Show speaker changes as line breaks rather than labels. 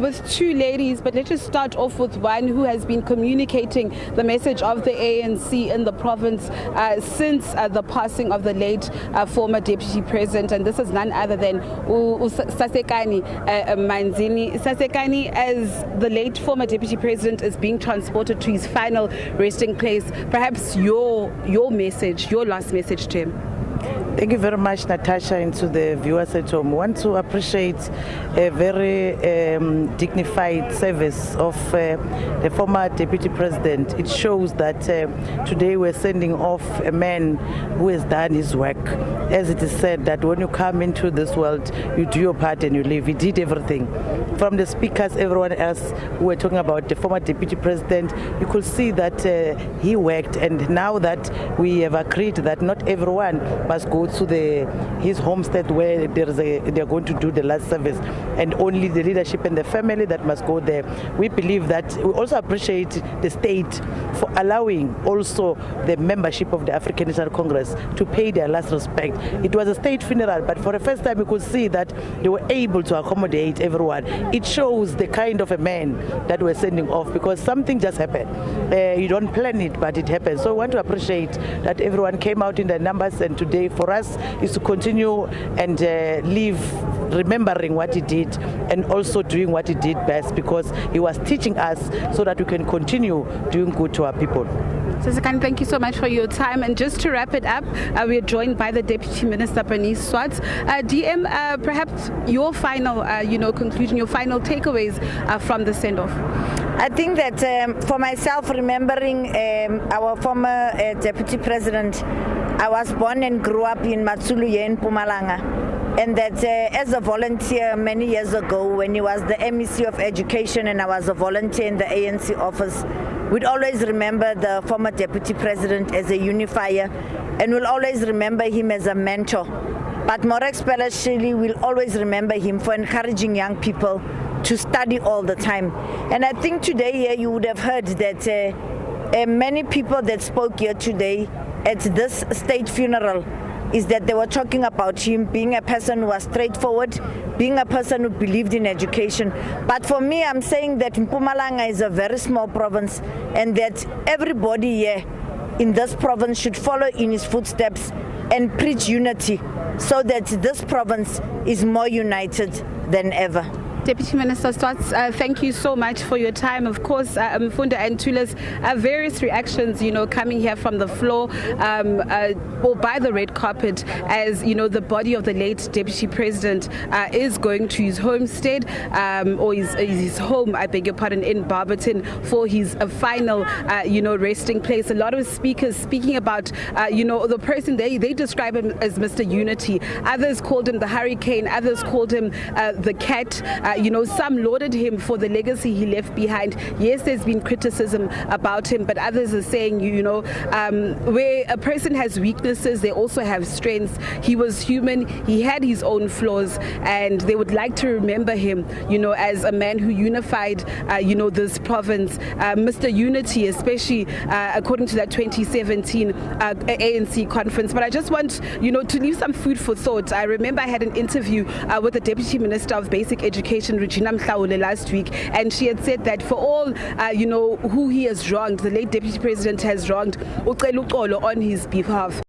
with two ladies, but let's just start off with one who has been communicating the message of the ANC in the province since the passing of the late former Deputy President, and this is none other than Sasekani Manzini. Sasekani, as the late former Deputy President is being transported to his final resting place, perhaps your message, your last message to him.
Thank you very much, Natasha, and to the viewers at home. I want to appreciate a very dignified service of the former Deputy President. It shows that today we're sending off a man who has done his work. As it is said that when you come into this world, you do your part and you leave. He did everything. From the speakers, everyone else who were talking about the former Deputy President, you could see that he worked, and now that we have agreed that not everyone must go to his homestead where they're going to do the last service, and only the leadership and the family that must go there. We believe that we also appreciate the state for allowing also the membership of the African National Congress to pay their last respect. It was a state funeral, but for the first time we could see that they were able to accommodate everyone. It shows the kind of a man that we're sending off, because something just happened. You don't plan it, but it happens. So I want to appreciate that everyone came out in the numbers, and today for us is to continue and live remembering what he did and also doing what he did best, because he was teaching us so that we can continue doing good to our people.
Sasekani, thank you so much for your time. And just to wrap it up, we are joined by the Deputy Minister, Bernice Swarts. DM, perhaps your final conclusion, your final takeaways from the send-off.
I think that for myself, remembering our former Deputy President, I was born and grew up in Matsulu in Mpumalanga. And that as a volunteer many years ago, when he was the MEC of Education and I was a volunteer in the ANC office, we'd always remember the former Deputy President as a unifier, and we'll always remember him as a mentor. But more especially, we'll always remember him for encouraging young people to study all the time. And I think today you would have heard that many people that spoke here today at this state funeral is that they were talking about him being a person who was straightforward, being a person who believed in education. But for me, I'm saying that Mpumalanga is a very small province, and that everybody here in this province should follow in his footsteps and preach unity, so that this province is more united than ever.
Deputy Minister Swarts, thank you so much for your time. Of course, Mfunda and Tula's various reactions, coming here from the floor or by the red carpet, as the body of the late Deputy President is going to his homestead or his home, I beg your pardon, in Barberton for his final, resting place. A lot of speakers speaking about, the person they describe him as Mr. Unity. Others called him the Hurricane. Others called him the Cat. Some lauded him for the legacy he left behind. Yes, there's been criticism about him, but others are saying, where a person has weaknesses, they also have strengths. He was human, he had his own flaws, and they would like to remember him, as a man who unified, this province. Mr. Unity, especially according to that 2017 ANC conference. But I just want, to leave some food for thought. I remember I had an interview with the Deputy Minister of Basic Education, Regina Mhlaule, last week, and she had said that for all who he has wronged, the late Deputy President has wronged on his behalf.